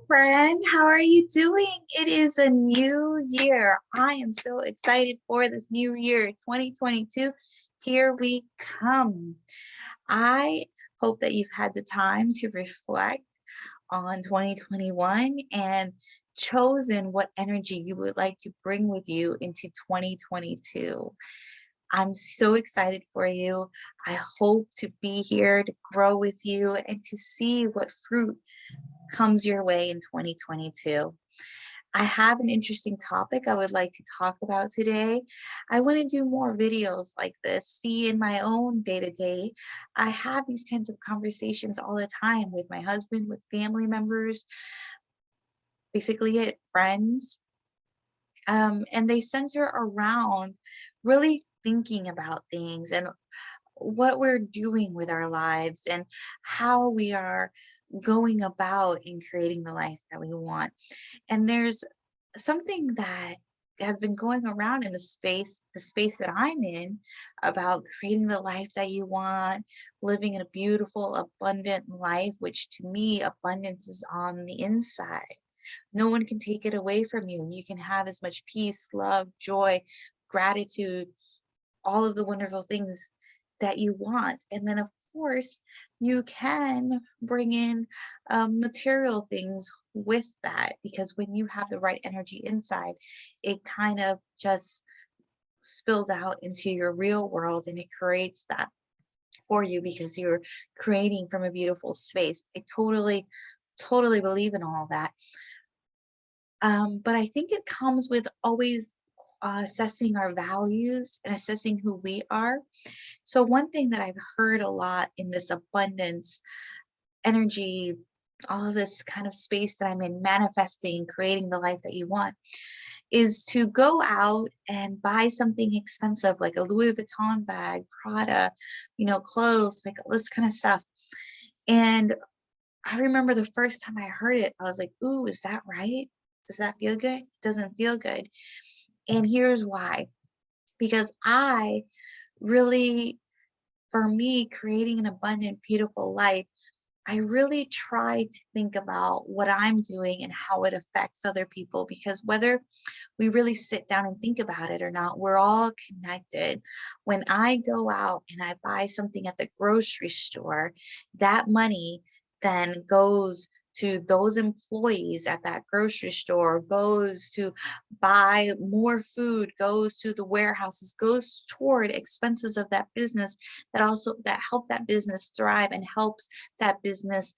friend. How are you doing? It is a new year. I am so excited for this new year, 2022. Here we come. I hope that you've had the time to reflect on 2021 and chosen what energy you would like to bring with you into 2022. I'm so excited for you. I hope to be here to grow with you and to see what fruit comes your way in 2022. I have an interesting topic I would like to talk about today. I want to do more videos like this. See, in my own day to day, I have these kinds of conversations all the time with my husband, with family members, basically it, friends. And they center around really thinking about things and what we're doing with our lives and how we are going about in creating the life that we want. And there's something that has been going around in the space that I'm in, about creating the life that you want, living in a beautiful, abundant life, which to me, abundance is on the inside. No one can take it away from you. And you can have as much peace, love, joy, gratitude, all of the wonderful things that you want. And then, of course, you can bring in material things with that, because when you have the right energy inside, it kind of just spills out into your real world and it creates that for you because you're creating from a beautiful space. I totally believe in all that. But I think it comes with always assessing our values and assessing who we are. So one thing that I've heard a lot in this abundance energy, all of this kind of space that I'm in, manifesting, creating the life that you want, is to go out and buy something expensive like a Louis Vuitton bag, Prada, clothes, like all this kind of stuff. And I remember the first time I heard it, I was like, ooh, is that right? Does that feel good? It doesn't feel good. And here's why. Because I really, for me, creating an abundant, beautiful life, I really try to think about what I'm doing and how it affects other people, because whether we really sit down and think about it or not, we're all connected. When I go out and I buy something at the grocery store, that money then goes to those employees at that grocery store, goes to buy more food, goes to the warehouses, goes toward expenses of that business that help that business thrive and helps that business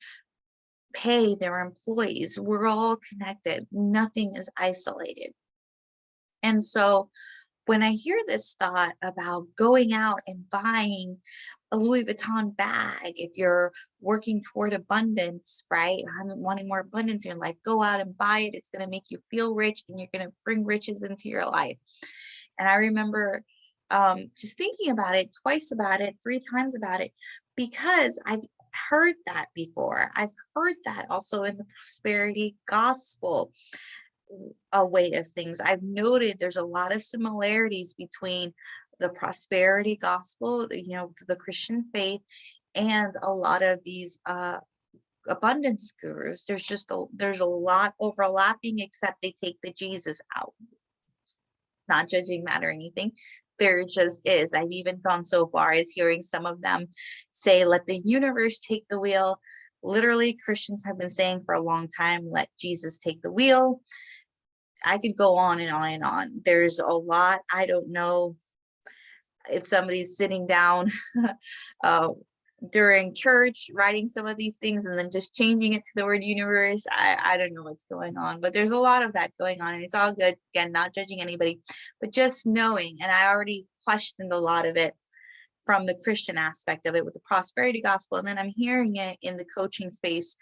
pay their employees. We're all connected. Nothing is isolated. And so when I hear this thought about going out and buying a Louis Vuitton bag, if you're working toward abundance, right? I'm wanting more abundance in your life, go out and buy it. It's going to make you feel rich and you're going to bring riches into your life. And I remember just thinking about it, twice about it, three times about it, because I've heard that before. I've heard that also in the prosperity gospel a way of things. I've noted there's a lot of similarities between the prosperity gospel, the Christian faith, and a lot of these abundance gurus. There's a lot overlapping, except they take the Jesus out. Not judging that or anything. There just is. I've even gone so far as hearing some of them say, let the universe take the wheel. Literally, Christians have been saying for a long time, let Jesus take the wheel. I could go on and on and on. There's a lot. I don't know if somebody's sitting down uh, during church writing some of these things and then just changing it to the word universe. I don't know what's going on, but there's a lot of that going on, and it's all good. Again, not judging anybody, but just knowing. And I already questioned a lot of it from the Christian aspect of it with the prosperity gospel, and then I'm hearing it in the coaching space,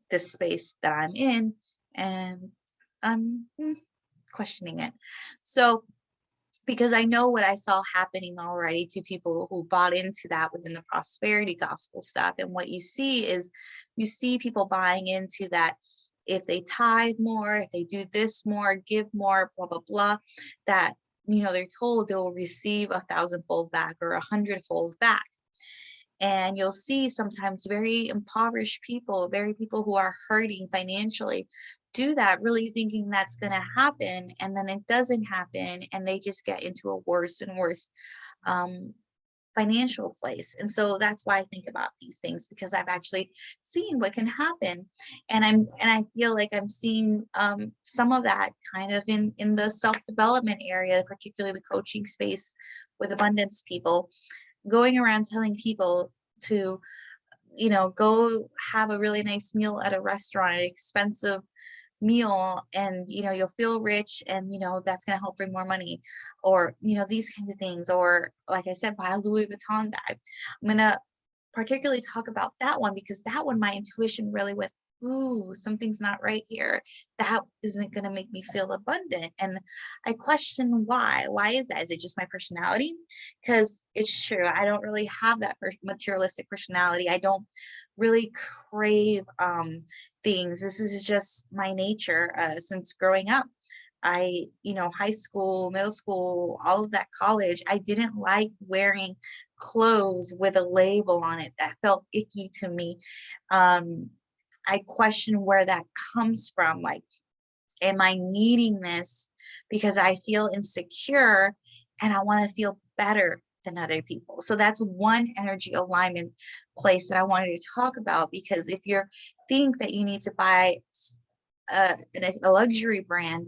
this space that I'm in, and I'm questioning it. So because I know what I saw happening already to people who bought into that within the prosperity gospel stuff. And what you see is you see people buying into that. If they tithe more, if they do this more, give more, blah, blah, blah, that, they're told they will receive 1,000-fold back or 100-fold back. And you'll see sometimes very impoverished people, very people who are hurting financially, do that really thinking that's going to happen, and then it doesn't happen, and they just get into a worse and worse um, financial place. And so that's why I think about these things, because I've actually seen what can happen. And I feel like I'm seeing some of that kind of in the self-development area, particularly the coaching space with abundance people, going around telling people to, go have a really nice meal at a restaurant, an expensive meal, and you'll feel rich, and that's going to help bring more money, or these kinds of things, or like I said, buy a Louis Vuitton bag. I'm going to particularly talk about that one, because that one, my intuition really went, ooh, something's not right here. That isn't going to make me feel abundant. And I question why is that? Is it just my personality? Because it's true, I don't really have that materialistic personality. I don't really crave things. This is just my nature since growing up. High school, middle school, all of that, college, I didn't like wearing clothes with a label on it. That felt icky to me. I question where that comes from. Like, am I needing this because I feel insecure and I want to feel better than other people? So that's one energy alignment place that I wanted to talk about, because if you think that you need to buy a luxury brand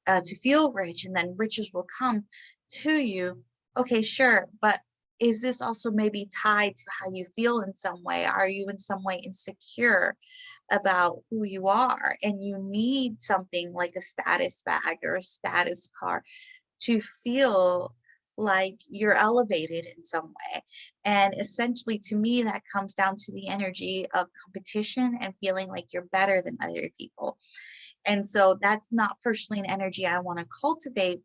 to feel rich, and then riches will come to you. Okay, sure. But is this also maybe tied to how you feel in some way? Are you in some way insecure about who you are, and you need something like a status bag or a status car to feel like you're elevated in some way? And essentially, to me, that comes down to the energy of competition and feeling like you're better than other people. And so that's not personally an energy I want to cultivate.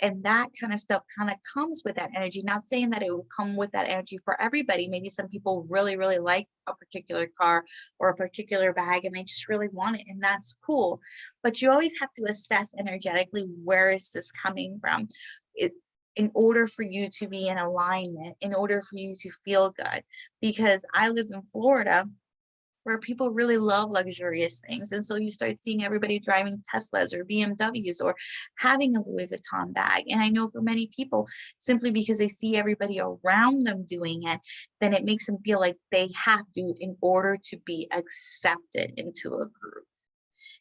And that kind of stuff kind of comes with that energy. Not saying that it will come with that energy for everybody. Maybe some people really, really like a particular car or a particular bag, and they just really want it. And that's cool. But you always have to assess energetically, where is this coming from? It, in order for you to be in alignment, in order for you to feel good. Because I live in Florida, where people really love luxurious things. And so you start seeing everybody driving Teslas or BMWs or having a Louis Vuitton bag. And I know for many people, simply because they see everybody around them doing it, then it makes them feel like they have to in order to be accepted into a group.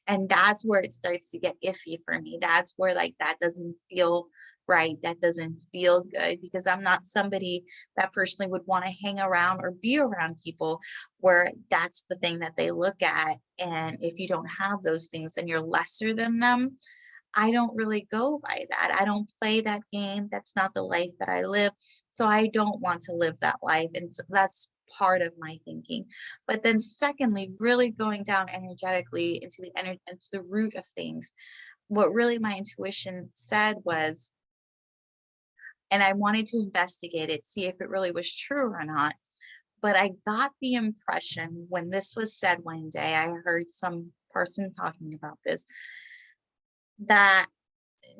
And that's where it starts to get iffy for me. That's where, like, that doesn't feel right. That doesn't feel good, because I'm not somebody that personally would want to hang around or be around people where that's the thing that they look at. And if you don't have those things, then you're lesser than them. I don't really go by that. I don't play that game. That's not the life that I live. So I don't want to live that life. And so that's part of my thinking. But then secondly, really going down energetically into into the root of things. What really my intuition said was, and I wanted to investigate it, see if it really was true or not. But I got the impression when this was said one day, I heard some person talking about this, that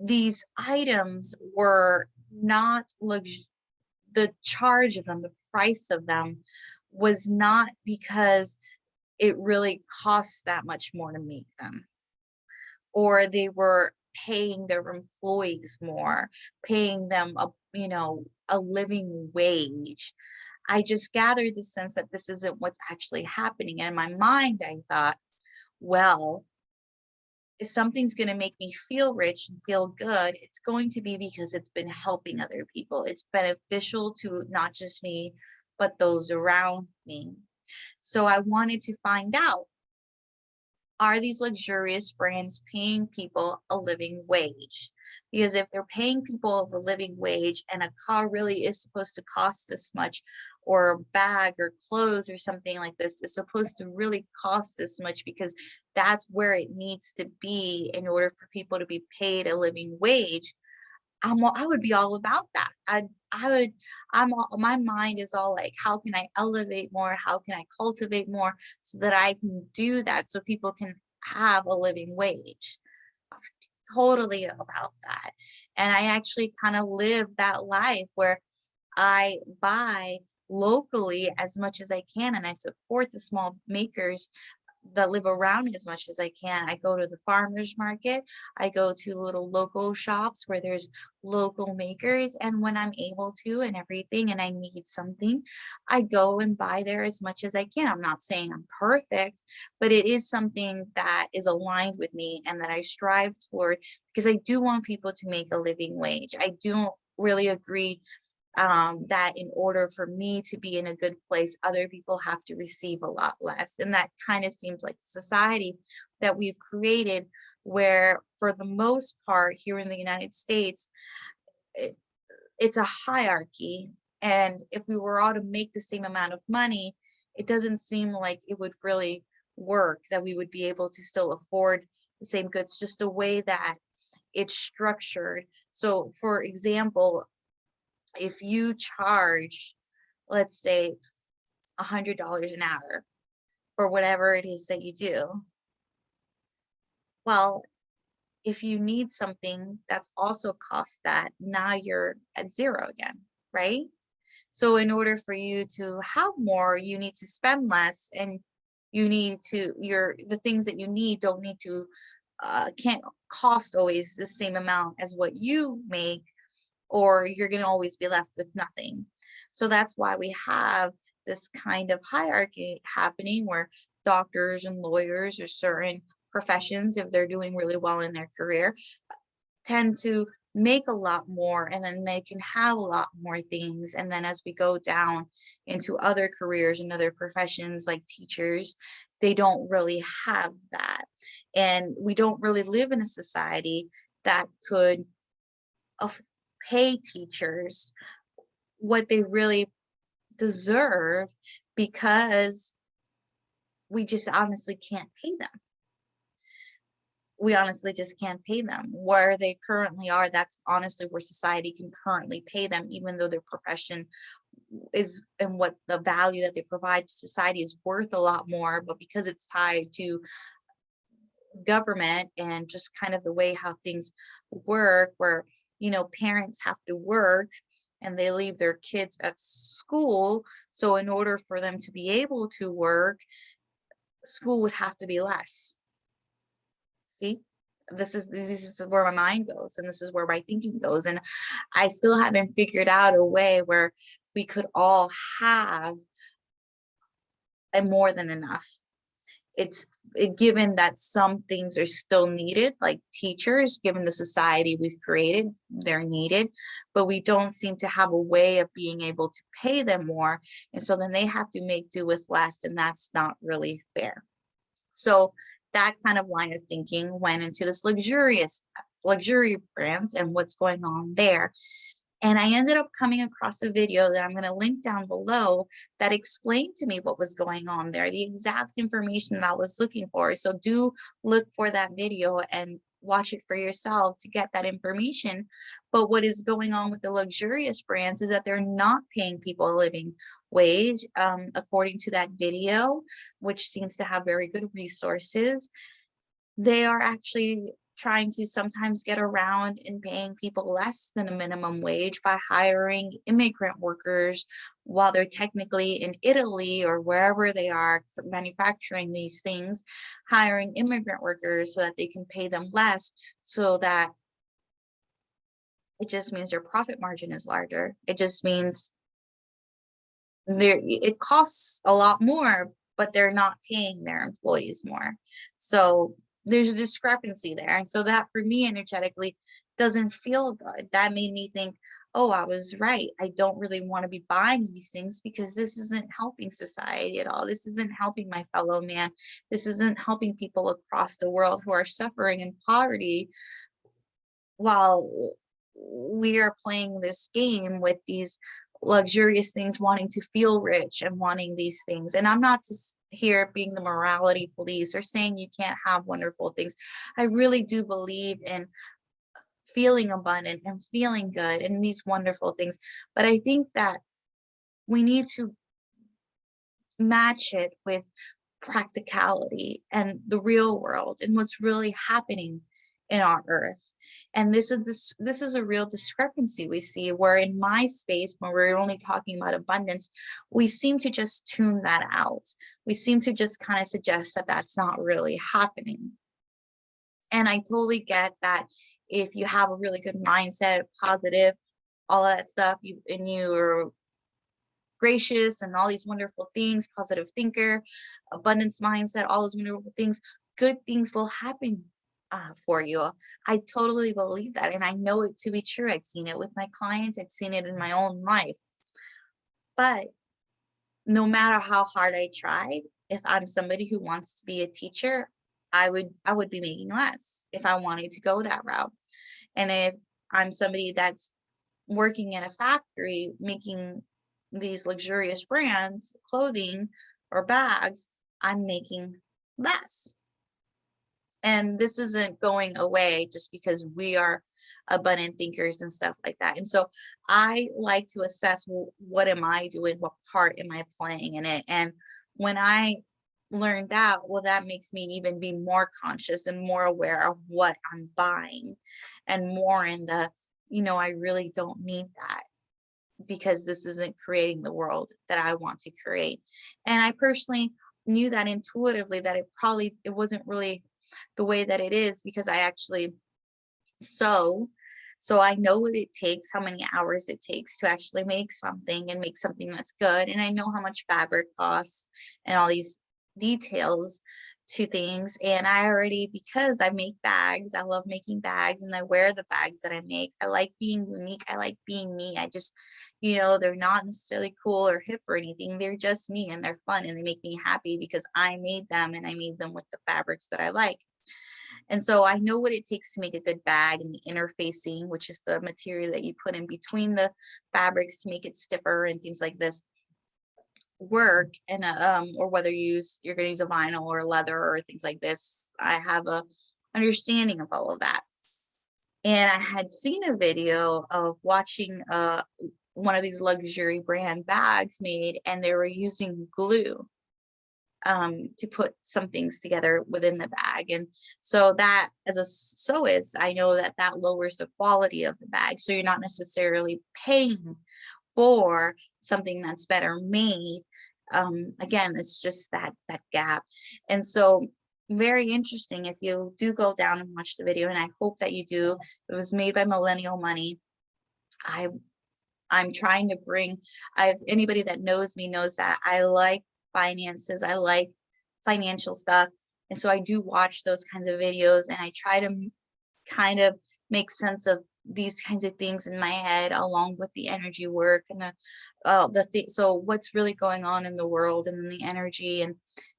these items were not the charge of them, the price of them was not because it really costs that much more to make them, or they were paying their employees more, paying them a living wage. I just gathered the sense that this isn't what's actually happening. And in my mind, I thought, well, if something's going to make me feel rich and feel good, it's going to be because it's been helping other people. It's beneficial to not just me, but those around me. So I wanted to find out, are these luxurious brands paying people a living wage? Because if they're paying people a living wage, and a car really is supposed to cost this much, or a bag or clothes or something like this is supposed to really cost this much, because that's where it needs to be in order for people to be paid a living wage, I would be all about that. I would, my mind is all like, how can I elevate more? How can I cultivate more so that I can do that so people can have a living wage? Totally about that. And I actually kind of live that life where I buy locally as much as I can, and I support the small makers that live around me as much as I can. I go to the farmers market. I go to little local shops where there's local makers. And when I'm able to and everything, and I need something, I go and buy there as much as I can. I'm not saying I'm perfect, but it is something that is aligned with me and that I strive toward, because I do want people to make a living wage. I don't really agree that in order for me to be in a good place, other people have to receive a lot less. And that kind of seems like society that we've created, where for the most part here in the United States, it, it's a hierarchy. And if we were all to make the same amount of money, it doesn't seem like it would really work, that we would be able to still afford the same goods, just the way that it's structured. So, for example, if you charge, let's say, $100 an hour for whatever it is that you do, well, if you need something that's also cost that, now you're at zero again, right? So in order for you to have more, you need to spend less, and you need to, the things that you need don't need to, can't cost always the same amount as what you make, or you're going to always be left with nothing. So that's why we have this kind of hierarchy happening, where doctors and lawyers, or certain professions, if they're doing really well in their career, tend to make a lot more, and then they can have a lot more things. And then as we go down into other careers and other professions like teachers, they don't really have that. And we don't really live in a society that could of pay teachers what they really deserve, because we just honestly can't pay them. We honestly just can't pay them where they currently are. That's honestly where society can currently pay them, even though their profession is, and what the value that they provide to society is worth a lot more. But because it's tied to government and just kind of the way how things work, where parents have to work and they leave their kids at school, so in order for them to be able to work, school would have to be less. See, this is where my mind goes, and this is where my thinking goes, and I still haven't figured out a way where we could all have a more than enough. Given that some things are still needed, like teachers, given the society we've created, they're needed, but we don't seem to have a way of being able to pay them more. And so then they have to make do with less, and that's not really fair. So that kind of line of thinking went into this luxury brands and what's going on there. And I ended up coming across a video that I'm going to link down below that explained to me what was going on there, the exact information that I was looking for. So do look for that video and watch it for yourself to get that information. But what is going on with the luxurious brands is that they're not paying people a living wage, according to that video, which seems to have very good resources. They are actually trying to sometimes get around in paying people less than a minimum wage by hiring immigrant workers while they're technically in Italy or wherever they are manufacturing these things, hiring immigrant workers so that they can pay them less, so that it just means their profit margin is larger. It just means it costs a lot more, but they're not paying their employees more. So there's a discrepancy there. And so that, for me, energetically doesn't feel good. That made me think, oh, I was right. I don't really want to be buying these things, because this isn't helping society at all. This isn't helping my fellow man. This isn't helping people across the world who are suffering in poverty, while we are playing this game with these luxurious things, wanting to feel rich and wanting these things. And I'm not just here being the morality police or saying you can't have wonderful things. I really do believe in feeling abundant and feeling good and these wonderful things. But I think that we need to match it with practicality and the real world and what's really happening in our earth. And this is a real discrepancy we see, where in my space, when we're only talking about abundance, we seem to just tune that out. We seem to just kind of suggest that that's not really happening. And I totally get that if you have a really good mindset, positive, all of that stuff, you're gracious and all these wonderful things, positive thinker, abundance mindset, all those wonderful things, good things will happen for you. I totally believe that. And I know it to be true. I've seen it with my clients, I've seen it in my own life. But no matter how hard I tried, if I'm somebody who wants to be a teacher, I would be making less if I wanted to go that route. And if I'm somebody that's working in a factory making these luxurious brands, clothing or bags, I'm making less. And this isn't going away just because we are abundant thinkers and stuff like that. And so I like to assess, well, what am I doing? What part am I playing in it? And when I learned that, well, that makes me even be more conscious and more aware of what I'm buying, and more in the, I really don't need that, because this isn't creating the world that I want to create. And I personally knew that intuitively, that it wasn't really the way that it is, because I actually sew. So I know what it takes, how many hours it takes to actually make something, and make something that's good. And I know how much fabric costs and all these details to things. And I already, because I make bags, I love making bags, and I wear the bags that I make. I like being unique. I like being me. I just, they're not necessarily cool or hip or anything. They're just me, and they're fun, and they make me happy because I made them, and I made them with the fabrics that I like. And so I know what it takes to make a good bag, and the interfacing, which is the material that you put in between the fabrics to make it stiffer and things like this work. And or whether you're going to use a vinyl or leather or things like this. I have a understanding of all of that. And I had seen a video of watching one of these luxury brand bags made, and they were using glue to put some things together within the bag. And so that, as a sewist, I know that that lowers the quality of the bag. So you're not necessarily paying for something that's better made. Again, it's just that gap. And so, very interesting. If you do go down and watch the video, and I hope that you do, it was made by Millennial Money. I'm trying to bring, anybody that knows me knows that I like finances, I like financial stuff. And so I do watch those kinds of videos, and I try to kind of make sense of these kinds of things in my head, along with the energy work and so what's really going on in the world, and then the energy and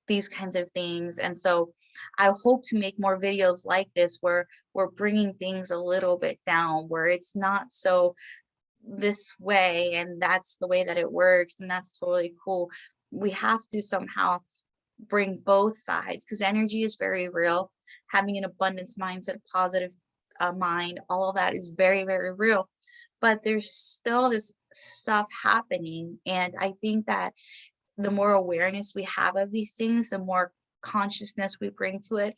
these kinds of things. And so I hope to make more videos like this, where we're bringing things a little bit down, where it's not so this way and that's the way that it works, and that's totally cool. We have to somehow bring both sides, because energy is very real. Having an abundance mindset, positive mind, all of that is very, very real. But there's still this stuff happening. And I think that the more awareness we have of these things, the more consciousness we bring to it,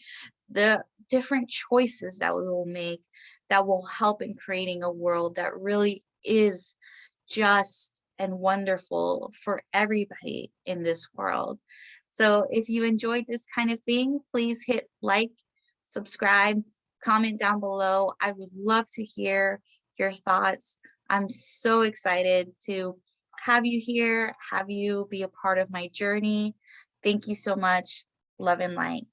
the different choices that we will make, that will help in creating a world that really is just and wonderful for everybody in this world. So if you enjoyed this kind of thing, please hit like, subscribe, comment down below. I would love to hear your thoughts. I'm so excited to have you here, have you be a part of my journey. Thank you so much. Love and light.